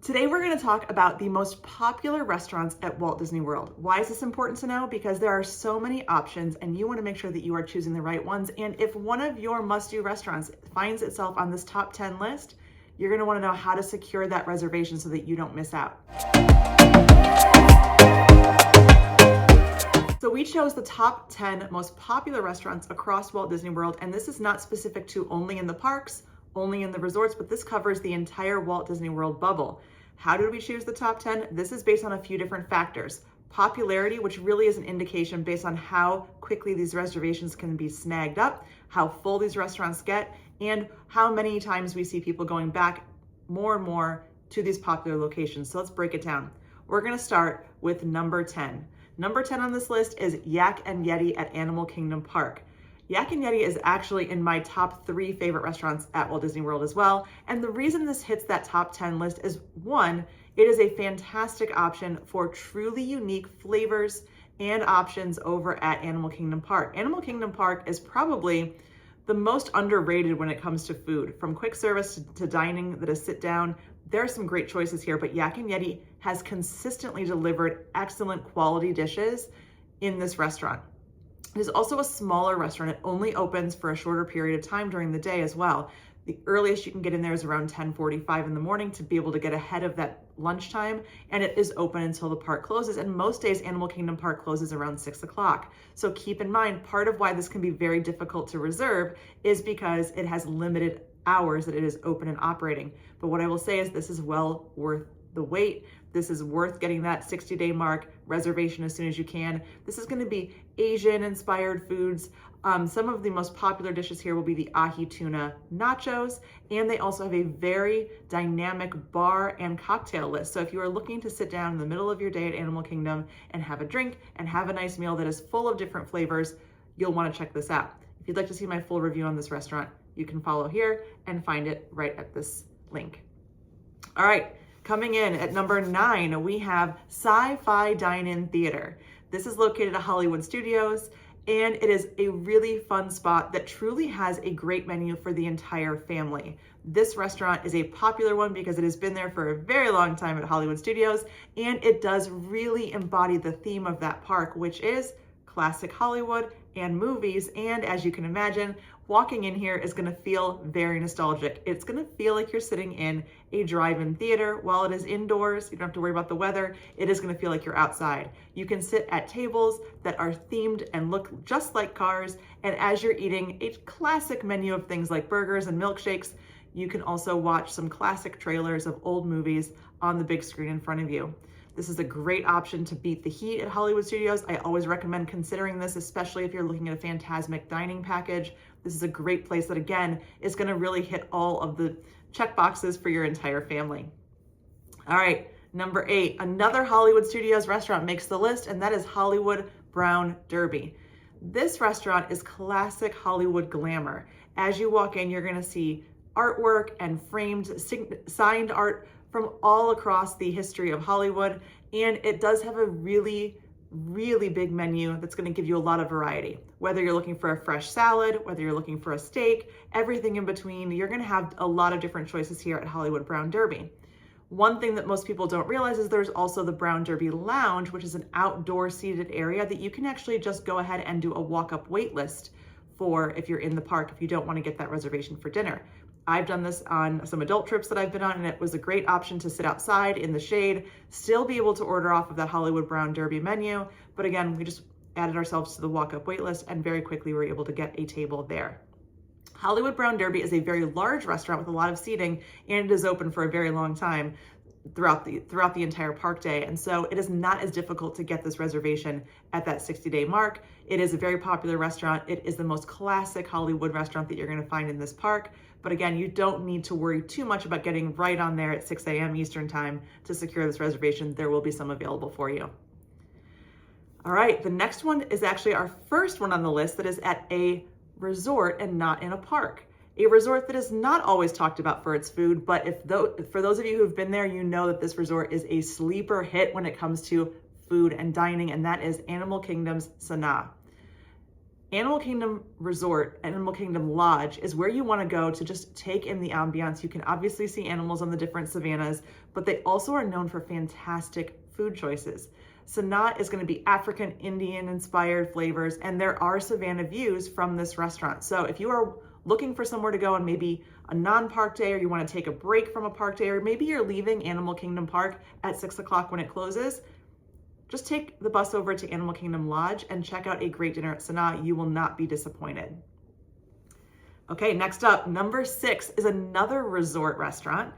Today we're going to talk about the most popular restaurants at Walt Disney World. Why is this important to know? Because there are so many options and you want to make sure that you are choosing the right ones. And if one of your must-do restaurants finds itself on this top 10 list, you're going to want to know how to secure that reservation so that you don't miss out. So we chose the top 10 most popular restaurants across Walt Disney World, and this is not specific to only in the parks, only in the resorts, but this covers the entire Walt Disney World bubble. How did we choose the top 10? This is based on a few different factors. Popularity, which really is an indication based on how quickly these reservations can be snagged up, how full these restaurants get, and how many times we see people going back more and more to these popular locations. So let's break it down. We're gonna start with number 10. Number 10 on this list is Yak and Yeti at Animal Kingdom Park. Yak and Yeti is actually in my top 3 favorite restaurants at Walt Disney World as well. And the reason this hits that top 10 list is, one, it is a fantastic option for truly unique flavors and options over at Animal Kingdom Park. Animal Kingdom Park is probably the most underrated when it comes to food. From quick service to dining that is sit down, there are some great choices here, but Yak and Yeti has consistently delivered excellent quality dishes in this restaurant. It is also a smaller restaurant. It only opens for a shorter period of time during the day as well. The earliest you can get in there is around 10:45 in the morning to be able to get ahead of that lunchtime, and it is open until the park closes. And most days, Animal Kingdom Park closes around 6 o'clock. So keep in mind, part of why this can be very difficult to reserve is because it has limited hours that it is open and operating. But what I will say is this is well worth the wait. This is worth getting that 60-day mark reservation as soon as you can. This is going to be Asian inspired foods. Some of the most popular dishes here will be the ahi tuna nachos, and they also have a very dynamic bar and cocktail list. So if you are looking to sit down in the middle of your day at Animal Kingdom and have a drink and have a nice meal that is full of different flavors, you'll want to check this out. If you'd like to see my full review on this restaurant, you can follow here and find it right at this link. All right. Coming in at number 9, we have Sci-Fi Dine-In Theater. This is located at Hollywood Studios, and it is a really fun spot that truly has a great menu for the entire family. This restaurant is a popular one because it has been there for a very long time at Hollywood Studios, and it does really embody the theme of that park, which is classic Hollywood and movies. And as you can imagine, walking in here is going to feel very nostalgic. It's going to feel like you're sitting in a drive-in theater. While it is indoors, you don't have to worry about the weather. It is going to feel like you're outside. You can sit at tables that are themed and look just like cars. And as you're eating a classic menu of things like burgers and milkshakes, you can also watch some classic trailers of old movies on the big screen in front of you. This is a great option to beat the heat at Hollywood Studios. I always recommend considering this, especially if you're looking at a Fantasmic dining package. This is a great place that, again, is going to really hit all of the check boxes for your entire family. All right, number 8, another Hollywood Studios restaurant makes the list, and that is Hollywood Brown Derby. This restaurant is classic Hollywood glamour. As you walk in, you're going to see artwork and framed, signed art from all across the history of Hollywood, and it does have a really big menu that's going to give you a lot of variety. Whether you're looking for a fresh salad, whether you're looking for a steak, everything in between, you're going to have a lot of different choices here at Hollywood Brown Derby. One thing that most people don't realize is there's also the Brown Derby Lounge, which is an outdoor seated area that you can actually just go ahead and do a walk-up wait list for if you're in the park, if you don't want to get that reservation for dinner. I've done this on some adult trips that I've been on, and it was a great option to sit outside in the shade, still be able to order off of that Hollywood Brown Derby menu. But again, we just added ourselves to the walk-up wait list and very quickly were able to get a table there. Hollywood Brown Derby is a very large restaurant with a lot of seating, and it is open for a very long time throughout the entire park day. And so it is not as difficult to get this reservation at that 60-day mark. It is a very popular restaurant. It is the most classic Hollywood restaurant that you're going to find in this park. But again, you don't need to worry too much about getting right on there at 6 a.m. Eastern time to secure this reservation. There will be some available for you. All right, the next one is actually our first one on the list that is at a resort and not in a park. A resort that is not always talked about for its food, but for those of you who've been there, you know that this resort is a sleeper hit when it comes to food and dining, and that is Animal Kingdom's Sanaa. Animal Kingdom Resort, Animal Kingdom Lodge is where you want to go to just take in the ambiance. You can obviously see animals on the different savannas, but they also are known for fantastic food choices. Sanaa is going to be African Indian inspired flavors, and there are savanna views from this restaurant. So if you are looking for somewhere to go on maybe a non-park day, or you want to take a break from a park day, or maybe you're leaving Animal Kingdom Park at 6 o'clock when it closes, just take the bus over to Animal Kingdom Lodge and check out a great dinner at Sanaa. You will not be disappointed. Okay, next up, number 6 is another resort restaurant.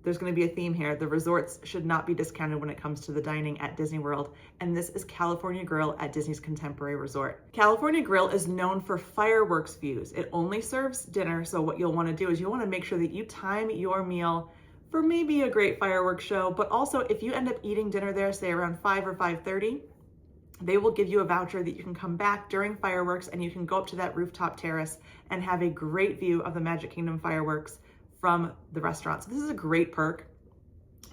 There's going to be a theme here. The resorts should not be discounted when it comes to the dining at Disney World. And this is California Grill at Disney's Contemporary Resort. California Grill is known for fireworks views. It only serves dinner. So what you'll want to do is you'll want to make sure that you time your meal for maybe a great fireworks show. But also if you end up eating dinner there, say around 5 or 5:30, they will give you a voucher that you can come back during fireworks and you can go up to that rooftop terrace and have a great view of the Magic Kingdom fireworks from the restaurant. So this is a great perk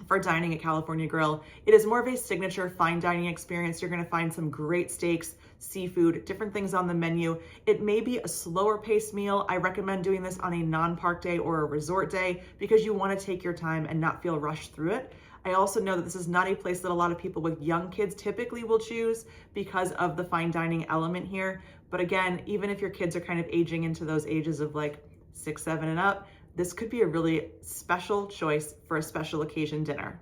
for dining at California Grill. It is more of a signature fine dining experience. You're going to find some great steaks, seafood, different things on the menu. It may be a slower paced meal. I recommend doing this on a non-park day or a resort day because you want to take your time and not feel rushed through it. I also know that this is not a place that a lot of people with young kids typically will choose because of the fine dining element here. But again, even if your kids are kind of aging into those ages of like 6, 7 and up, this could be a really special choice for a special occasion dinner.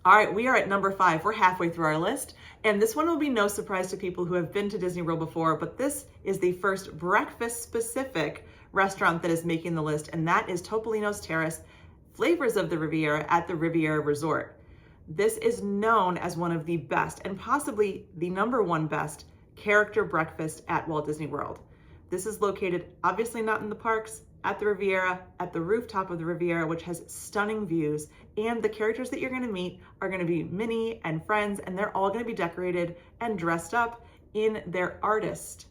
All right, we are at number 5. We're halfway through our list, and this one will be no surprise to people who have been to Disney World before, but this is the first breakfast-specific restaurant that is making the list, and that is Topolino's Terrace, Flavors of the Riviera at the Riviera Resort. This is known as one of the best, and possibly the number 1 best, character breakfast at Walt Disney World. This is located, obviously not in the parks, at the Riviera, at the rooftop of the Riviera, which has stunning views. And the characters that you're going to meet are going to be Minnie and friends, and they're all going to be decorated and dressed up in their artist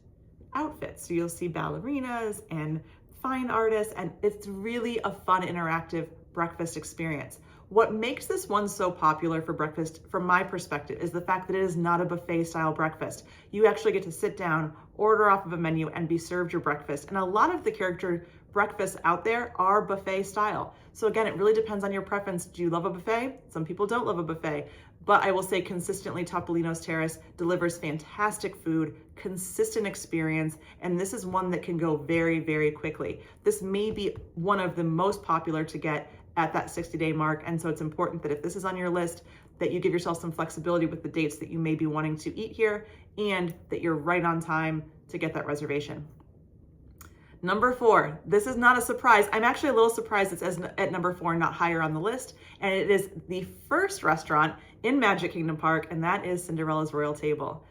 outfits. So you'll see ballerinas and fine artists, and it's really a fun, interactive breakfast experience. What makes this one so popular for breakfast, from my perspective, is the fact that it is not a buffet style breakfast. You actually get to sit down, order off of a menu, and be served your breakfast. And a lot of the character breakfasts out there are buffet style. So again, it really depends on your preference. Do you love a buffet? Some people don't love a buffet, but I will say consistently Topolino's Terrace delivers fantastic food, consistent experience, and this is one that can go very, very quickly. This may be one of the most popular to get at that 60-day mark, and so it's important that if this is on your list, that you give yourself some flexibility with the dates that you may be wanting to eat here, and that you're right on time to get that reservation. Number 4, this is not a surprise. I'm actually a little surprised it's at number 4, not higher on the list. And it is the first restaurant in Magic Kingdom Park, and that is Cinderella's Royal Table.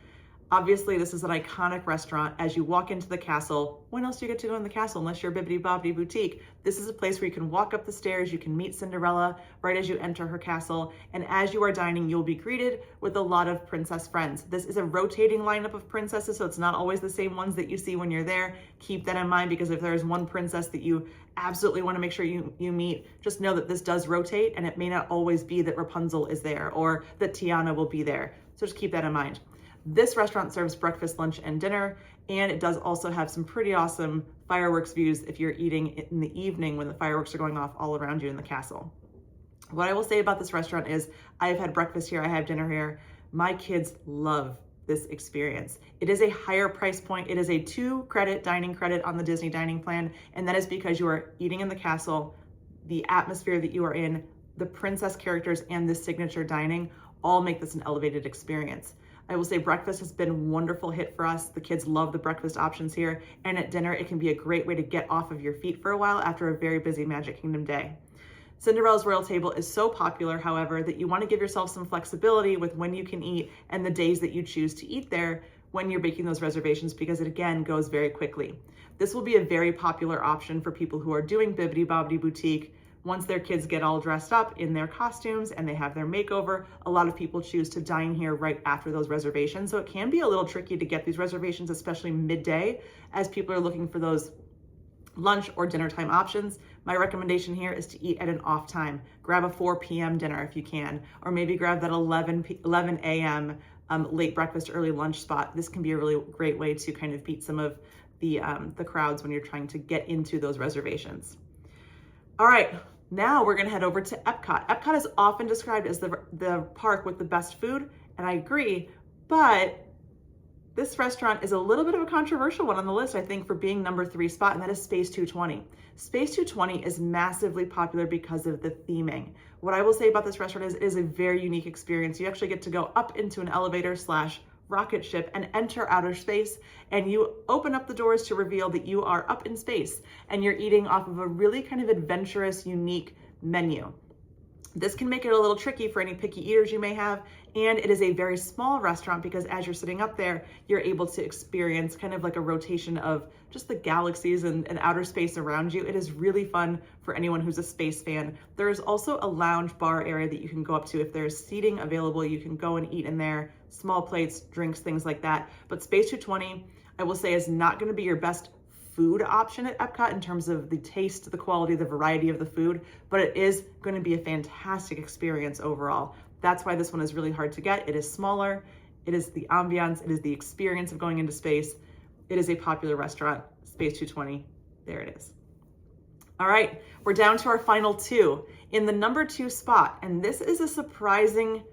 Obviously, this is an iconic restaurant. As you walk into the castle, when else do you get to go in the castle unless you're Bibbidi Bobbidi Boutique? This is a place where you can walk up the stairs, you can meet Cinderella right as you enter her castle, and as you are dining, you'll be greeted with a lot of princess friends. This is a rotating lineup of princesses, so it's not always the same ones that you see when you're there. Keep that in mind, because if there's one princess that you absolutely want to make sure you meet, just know that this does rotate, and it may not always be that Rapunzel is there or that Tiana will be there. So just keep that in mind. This restaurant serves breakfast, lunch, and dinner, and it does also have some pretty awesome fireworks views if you're eating in the evening when the fireworks are going off all around you in the castle. What I will say about this restaurant is I've had breakfast here, I have dinner here. My kids love this experience. It is a higher price point. It is a 2 credit dining credit on the Disney dining plan, and that is because you are eating in the castle, the atmosphere that you are in, the princess characters, and the signature dining all make this an elevated experience. I will say breakfast has been a wonderful hit for us. The kids love the breakfast options here. And at dinner, it can be a great way to get off of your feet for a while after a very busy Magic Kingdom day. Cinderella's Royal Table is so popular, however, that you want to give yourself some flexibility with when you can eat and the days that you choose to eat there when you're making those reservations, because it again goes very quickly. This will be a very popular option for people who are doing Bibbidi Bobbidi Boutique. Once their kids get all dressed up in their costumes and they have their makeover, a lot of people choose to dine here right after those reservations. So it can be a little tricky to get these reservations, especially midday, as people are looking for those lunch or dinner time options. My recommendation here is to eat at an off time. Grab a 4 p.m. dinner if you can, or maybe grab that 11 a.m. late breakfast, early lunch spot, this can be a really great way to kind of beat some of the crowds when you're trying to get into those reservations. All right, now we're gonna head over to Epcot. Epcot is often described as the park with the best food, and I agree, but this restaurant is a little bit of a controversial one on the list, I think, for being number 3 spot, and that is Space 220. Space 220 is massively popular because of the theming. What I will say about this restaurant is it is a very unique experience. You actually get to go up into an elevator / rocket ship and enter outer space, and you open up the doors to reveal that you are up in space and you're eating off of a really kind of adventurous, unique menu. This can make it a little tricky for any picky eaters you may have, and it is a very small restaurant because as you're sitting up there, you're able to experience kind of like a rotation of just the galaxies and outer space around you. It is really fun for anyone who's a space fan. There is also a lounge bar area that you can go up to. If there's seating available, you can go and eat in there, small plates, drinks, things like that. But Space 220, I will say, is not gonna be your best food option at Epcot in terms of the taste, the quality, the variety of the food, but it is going to be a fantastic experience overall. That's why this one is really hard to get. It is smaller, it is the ambiance, it is the experience of going into space. It is a popular restaurant, Space 220, there it is. All right, we're down to our final 2. In the number 2 spot, and this is a surprising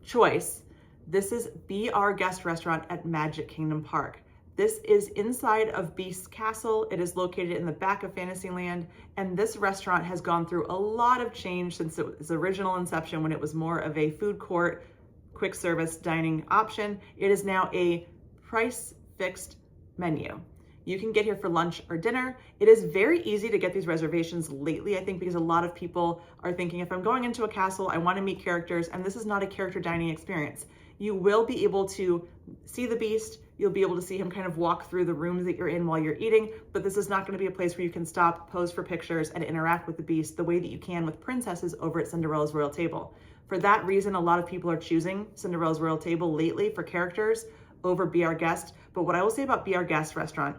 choice, this is Be Our Guest restaurant at Magic Kingdom Park. This is inside of Beast's Castle. It is located in the back of Fantasyland, and this restaurant has gone through a lot of change since its original inception when it was more of a food court, quick service dining option. It is now a price fixed menu. You can get here for lunch or dinner. It is very easy to get these reservations lately, I think, because a lot of people are thinking, if I'm going into a castle, I want to meet characters, and this is not a character dining experience. You will be able to see the Beast. You'll be able to see him kind of walk through the rooms that you're in while you're eating, but this is not going to be a place where you can stop, pose for pictures, and interact with the Beast the way that you can with princesses over at Cinderella's Royal Table. For that reason, a lot of people are choosing Cinderella's Royal Table lately for characters over Be Our Guest. But what I will say about Be Our Guest restaurant,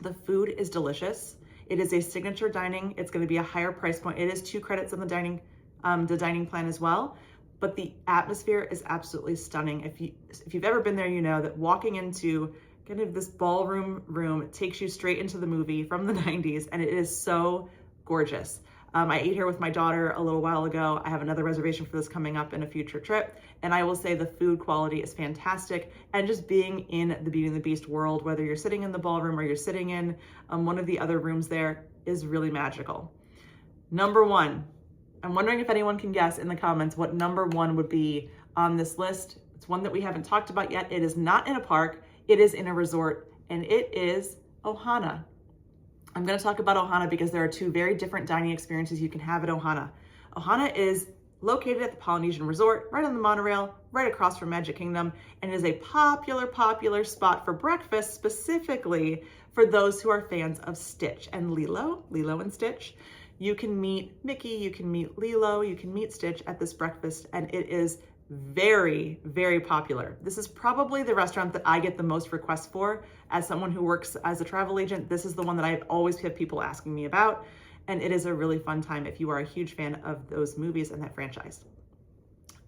the food is delicious. It is a signature dining. It's going to be a higher price point. It is 2 credits on the dining plan as well. But the atmosphere is absolutely stunning. If you've ever been there, you know that walking into kind of this ballroom room takes you straight into the movie from the 90s, and it is so gorgeous. I ate here with my daughter a little while ago. I have another reservation for this coming up in a future trip, and I will say the food quality is fantastic, and just being in the Beauty and the Beast world, whether you're sitting in the ballroom or you're sitting in one of the other rooms there, is really magical. Number 1. I'm wondering if anyone can guess in the comments what number 1 would be on this list. It's one that we haven't talked about yet. It is not in a park, it is in a resort, and it is Ohana. I'm going to talk about Ohana because there are 2 very different dining experiences you can have at Ohana. Ohana is located at the Polynesian Resort, right on the monorail, right across from Magic Kingdom, and is a popular spot for breakfast, specifically for those who are fans of Stitch and Lilo and Stitch. You can meet Mickey, you can meet Lilo, you can meet Stitch at this breakfast, and it is very, very popular. This is probably the restaurant that I get the most requests for. As someone who works as a travel agent, this is the one that I always have people asking me about, and it is a really fun time if you are a huge fan of those movies and that franchise.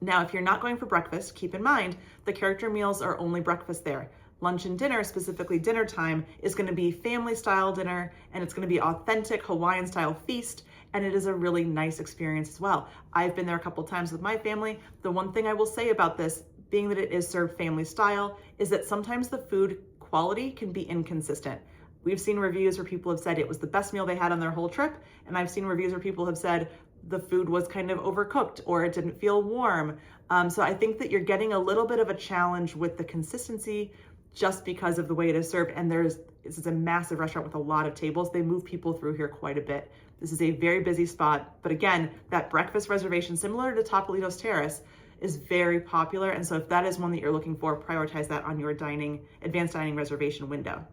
Now, if you're not going for breakfast, keep in mind the character meals are only breakfast there. Lunch and dinner, specifically dinner time, is going to be family style dinner, and it's going to be authentic Hawaiian style feast, and it is a really nice experience as well. I've been there a couple times with my family. The one thing I will say about this, being that it is served family style, is that sometimes the food quality can be inconsistent. We've seen reviews where people have said it was the best meal they had on their whole trip, and I've seen reviews where people have said the food was kind of overcooked or it didn't feel warm. So I think that you're getting a little bit of a challenge with the consistency just because of the way it is served. And this is a massive restaurant with a lot of tables. They move people through here quite a bit. This is a very busy spot, but again, that breakfast reservation, similar to Topolito's Terrace, is very popular. And so if that is one that you're looking for, prioritize that on your advanced dining reservation window.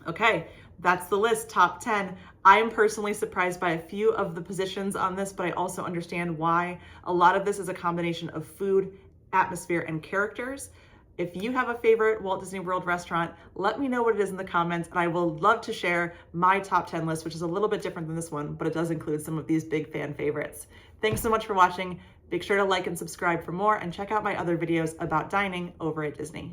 Okay, that's the list, top 10. I am personally surprised by a few of the positions on this, but I also understand why. A lot of this is a combination of food, atmosphere, and characters. If you have a favorite Walt Disney World restaurant, let me know what it is in the comments, and I will love to share my top 10 list, which is a little bit different than this one, but it does include some of these big fan favorites. Thanks so much for watching. Make sure to like and subscribe for more and check out my other videos about dining over at Disney.